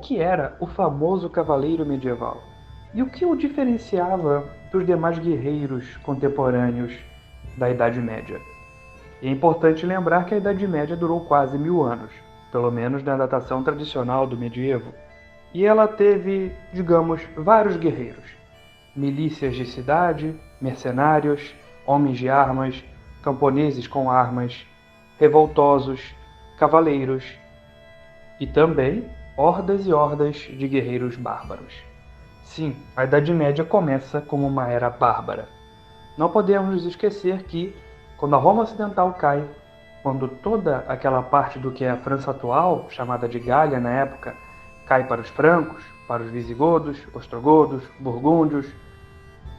que era o famoso cavaleiro medieval e o que o diferenciava dos demais guerreiros contemporâneos da Idade Média. E é importante lembrar que a Idade Média durou quase 1000 anos, pelo menos na datação tradicional do medievo, e ela teve, digamos, vários guerreiros: milícias de cidade, mercenários, homens de armas, camponeses com armas, revoltosos, cavaleiros e também hordas e hordas de guerreiros bárbaros. Sim, a Idade Média começa como uma era bárbara. Não podemos nos esquecer que, quando a Roma Ocidental cai, quando toda aquela parte do que é a França atual, chamada de Gália na época, cai para os francos, para os visigodos, ostrogodos, burgúndios,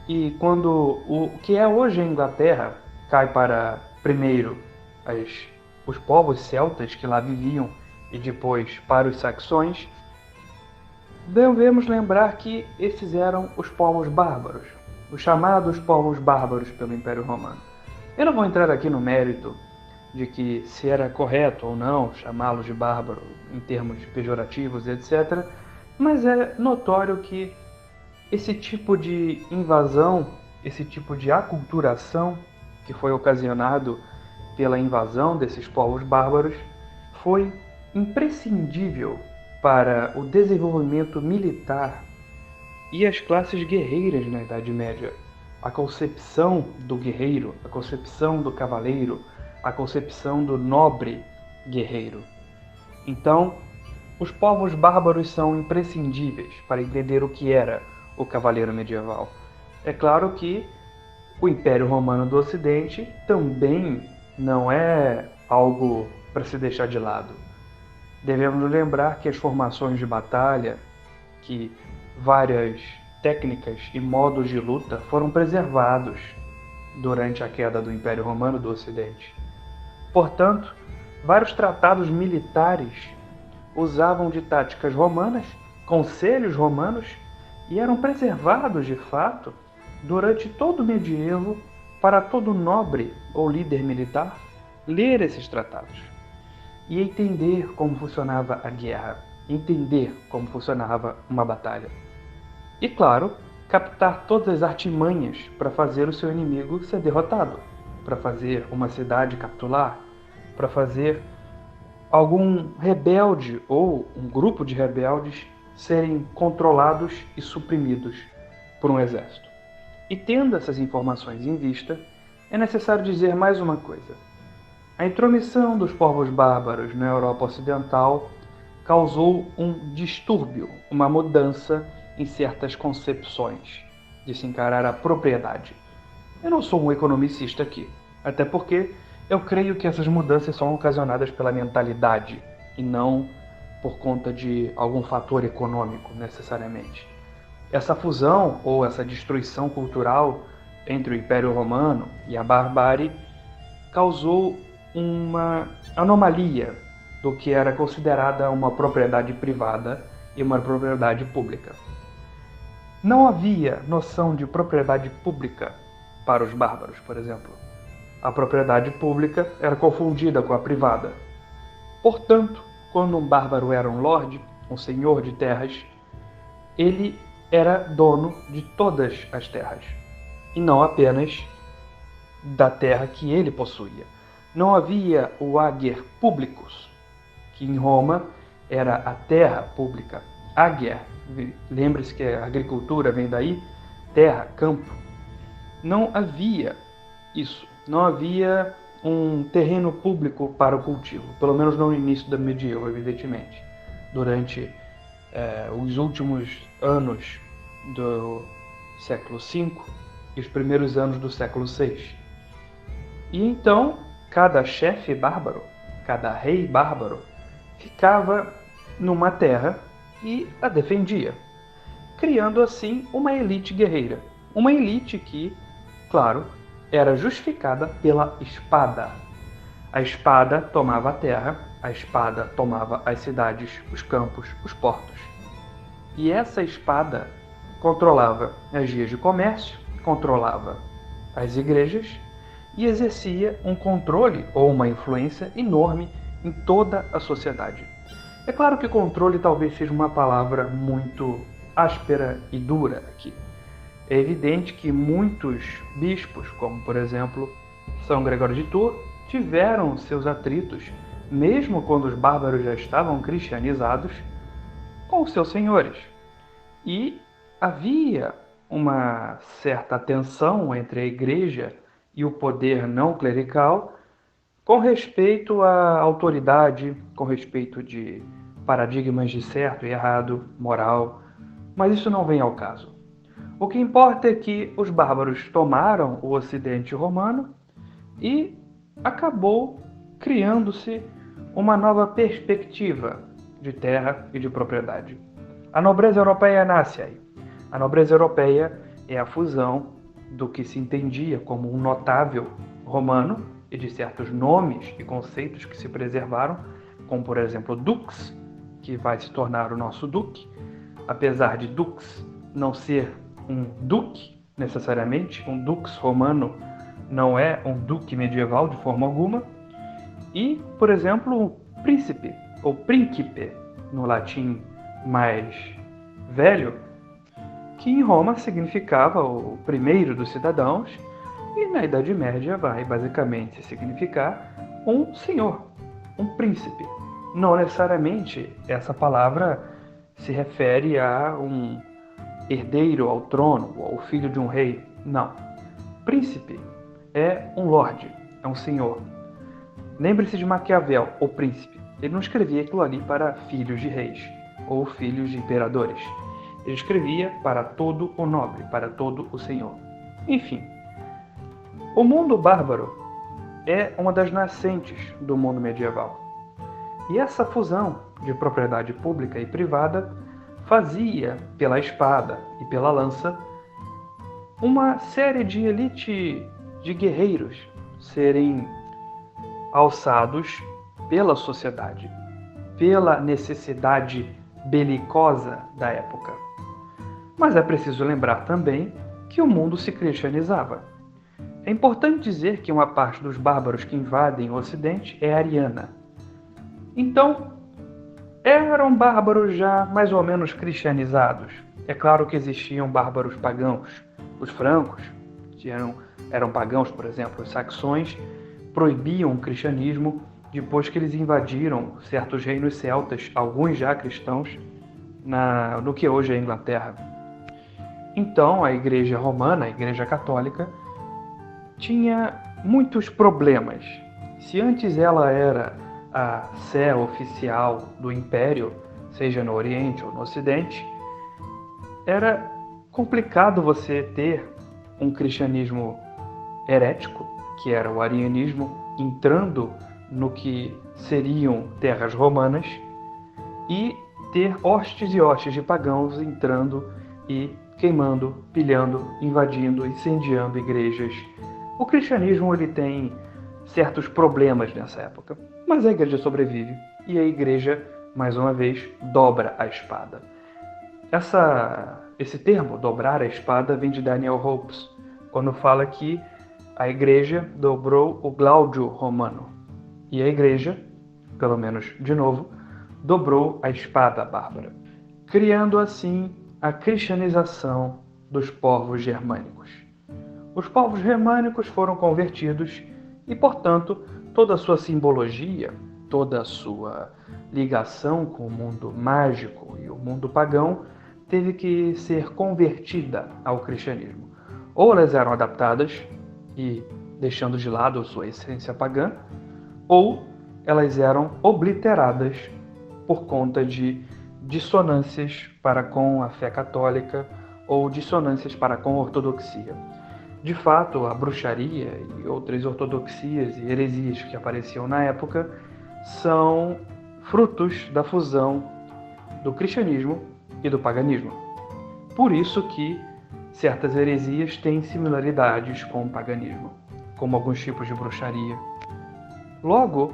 e quando o que é hoje a Inglaterra cai para, primeiro, os povos celtas que lá viviam e depois para os saxões, devemos lembrar que esses eram os povos bárbaros, os chamados povos bárbaros pelo Império Romano. Eu não vou entrar aqui no mérito de que se era correto ou não chamá-los de bárbaro em termos pejorativos, etc., mas é notório que esse tipo de invasão, esse tipo de aculturação que foi ocasionado pela invasão desses povos bárbaros foi imprescindível para o desenvolvimento militar e as classes guerreiras na Idade Média. A concepção do guerreiro, a concepção do cavaleiro, a concepção do nobre guerreiro. Então, os povos bárbaros são imprescindíveis para entender o que era o cavaleiro medieval. É claro que o Império Romano do Ocidente também não é algo para se deixar de lado. Devemos lembrar que as formações de batalha, que várias técnicas e modos de luta foram preservados durante a queda do Império Romano do Ocidente. Portanto, vários tratados militares usavam de táticas romanas, conselhos romanos, e eram preservados de fato durante todo o medievo para todo nobre ou líder militar ler esses tratados e entender como funcionava a guerra, entender como funcionava uma batalha. E claro, captar todas as artimanhas para fazer o seu inimigo ser derrotado, para fazer uma cidade capitular, para fazer algum rebelde ou um grupo de rebeldes serem controlados e suprimidos por um exército. E tendo essas informações em vista, é necessário dizer mais uma coisa. A intromissão dos povos bárbaros na Europa Ocidental causou um distúrbio, uma mudança em certas concepções de se encarar a propriedade. Eu não sou um economicista aqui, até porque eu creio que essas mudanças são ocasionadas pela mentalidade e não por conta de algum fator econômico, necessariamente. Essa fusão ou essa destruição cultural entre o Império Romano e a barbárie causou uma anomalia do que era considerada uma propriedade privada e uma propriedade pública. Não havia noção de propriedade pública para os bárbaros, por exemplo. A propriedade pública era confundida com a privada. Portanto, quando um bárbaro era um lorde, um senhor de terras, ele era dono de todas as terras, e não apenas da terra que ele possuía. Não havia o ager publicus, que em Roma era a terra pública. Ager, lembre-se que a agricultura vem daí, terra, campo. Não havia isso. Não havia um terreno público para o cultivo, pelo menos no início da medieval, evidentemente. Durante os últimos anos do século V e os primeiros anos do século VI. E então, cada chefe bárbaro, cada rei bárbaro, ficava numa terra e a defendia, criando assim uma elite guerreira. Uma elite que, claro, era justificada pela espada. A espada tomava a terra, a espada tomava as cidades, os campos, os portos. E essa espada controlava as vias de comércio, controlava as igrejas e exercia um controle ou uma influência enorme em toda a sociedade. É claro que controle talvez seja uma palavra muito áspera e dura aqui. É evidente que muitos bispos, como por exemplo São Gregório de Tours, tiveram seus atritos, mesmo quando os bárbaros já estavam cristianizados, com seus senhores. E havia uma certa tensão entre a igreja e o poder não clerical com respeito à autoridade, com respeito de paradigmas de certo e errado, moral, mas isso não vem ao caso. O que importa é que os bárbaros tomaram o Ocidente romano e acabou criando-se uma nova perspectiva de terra e de propriedade. A nobreza europeia nasce aí. A nobreza europeia é a fusão do que se entendia como um notável romano e de certos nomes e conceitos que se preservaram, como por exemplo dux, que vai se tornar o nosso duque, apesar de dux não ser um duque necessariamente, um dux romano não é um duque medieval de forma alguma, e, por exemplo, um príncipe, ou príncipe, no latim mais velho, que em Roma significava o primeiro dos cidadãos, e na Idade Média vai basicamente significar um senhor, um príncipe. Não necessariamente essa palavra se refere a um herdeiro ao trono ou filho de um rei. Não. Príncipe é um lorde, é um senhor. Lembre-se de Maquiavel, o príncipe. Ele não escrevia aquilo ali para filhos de reis ou filhos de imperadores. Ele escrevia para todo o nobre, para todo o senhor. Enfim, o mundo bárbaro é uma das nascentes do mundo medieval. E essa fusão de propriedade pública e privada fazia, pela espada e pela lança, uma série de elite de guerreiros serem alçados pela sociedade, pela necessidade belicosa da época. Mas é preciso lembrar também que o mundo se cristianizava. É importante dizer que uma parte dos bárbaros que invadem o Ocidente é ariana. Então, eram bárbaros já mais ou menos cristianizados. É claro que existiam bárbaros pagãos. Os francos, que eram pagãos, por exemplo, os saxões, proibiam o cristianismo depois que eles invadiram certos reinos celtas, alguns já cristãos, no que hoje é a Inglaterra. Então, a Igreja Romana, a Igreja Católica, tinha muitos problemas. Se antes ela era a sé oficial do Império, seja no Oriente ou no Ocidente, era complicado você ter um cristianismo herético, que era o arianismo, entrando no que seriam terras romanas, e ter hostes e hostes de pagãos entrando e queimando, pilhando, invadindo, incendiando igrejas. O cristianismo ele tem certos problemas nessa época, mas a igreja sobrevive e a igreja, mais uma vez, dobra a espada. Esse termo, dobrar a espada, vem de Daniel Hopes, quando fala que a igreja dobrou o Gláudio romano. E a igreja, pelo menos de novo, dobrou a espada bárbara, criando assim a cristianização dos povos germânicos. Os povos germânicos foram convertidos e, portanto, toda a sua simbologia, toda a sua ligação com o mundo mágico e o mundo pagão teve que ser convertida ao cristianismo. Ou elas eram adaptadas e deixando de lado a sua essência pagã, ou elas eram obliteradas por conta de dissonâncias para com a fé católica ou dissonâncias para com a ortodoxia. De fato, a bruxaria e outras ortodoxias e heresias que apareciam na época são frutos da fusão do cristianismo e do paganismo. Por isso que certas heresias têm similaridades com o paganismo, como alguns tipos de bruxaria. Logo,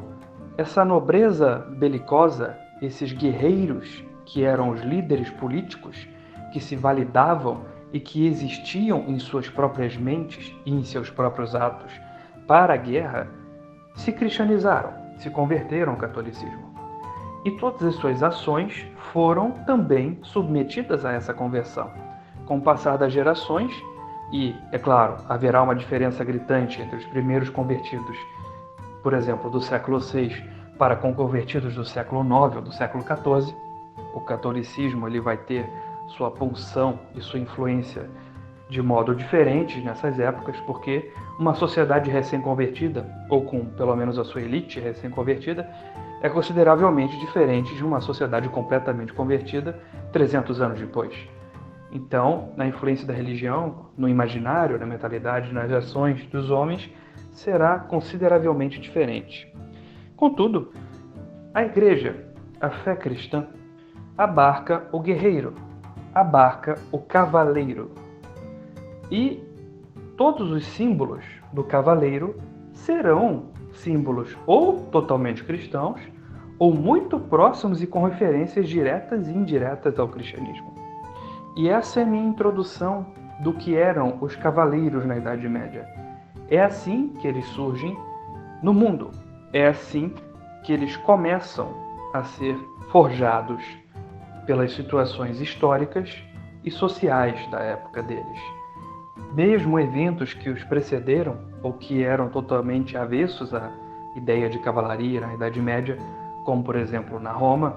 essa nobreza belicosa, esses guerreiros que eram os líderes políticos, que se validavam e que existiam em suas próprias mentes e em seus próprios atos para a guerra, se cristianizaram, se converteram ao catolicismo. E todas as suas ações foram também submetidas a essa conversão. Com o passar das gerações, e, é claro, haverá uma diferença gritante entre os primeiros convertidos, por exemplo, do século VI para com convertidos do século IX ou do século XIV. O catolicismo ele vai ter sua pulsão e sua influência de modo diferente nessas épocas, porque uma sociedade recém-convertida, ou com pelo menos a sua elite recém-convertida, é consideravelmente diferente de uma sociedade completamente convertida 300 anos depois. Então, na influência da religião, no imaginário, na mentalidade, nas ações dos homens, será consideravelmente diferente. Contudo, a Igreja, a fé cristã, abarca o guerreiro, abarca o cavaleiro. E todos os símbolos do cavaleiro serão símbolos ou totalmente cristãos, ou muito próximos e com referências diretas e indiretas ao cristianismo. E essa é a minha introdução do que eram os cavaleiros na Idade Média. É assim que eles surgem no mundo. É assim que eles começam a ser forjados pelas situações históricas e sociais da época deles. Mesmo eventos que os precederam, ou que eram totalmente avessos à ideia de cavalaria na Idade Média, como por exemplo na Roma,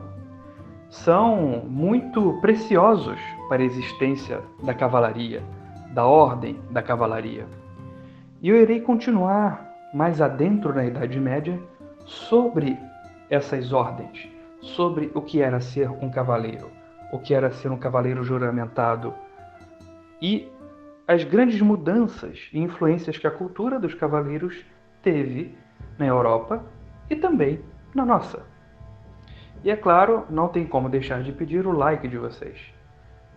são muito preciosos para a existência da cavalaria, da ordem da cavalaria. E eu irei continuar mais adentro na Idade Média sobre essas ordens, sobre o que era ser um cavaleiro, o que era ser um cavaleiro juramentado e as grandes mudanças e influências que a cultura dos cavaleiros teve na Europa e também na nossa. E é claro, não tem como deixar de pedir o like de vocês.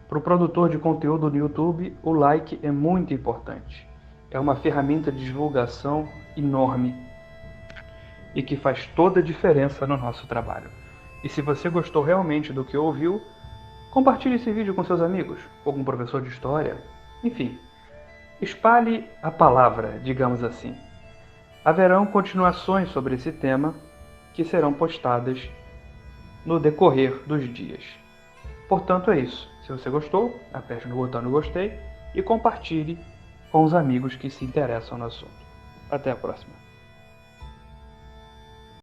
Para o produtor de conteúdo no YouTube, o like é muito importante. É uma ferramenta de divulgação enorme e que faz toda a diferença no nosso trabalho. E se você gostou realmente do que ouviu, compartilhe esse vídeo com seus amigos, ou com um professor de história, enfim. Espalhe a palavra, digamos assim. Haverão continuações sobre esse tema que serão postadas no decorrer dos dias. Portanto, é isso. Se você gostou, aperte no botão do gostei e compartilhe com os amigos que se interessam no assunto. Até a próxima.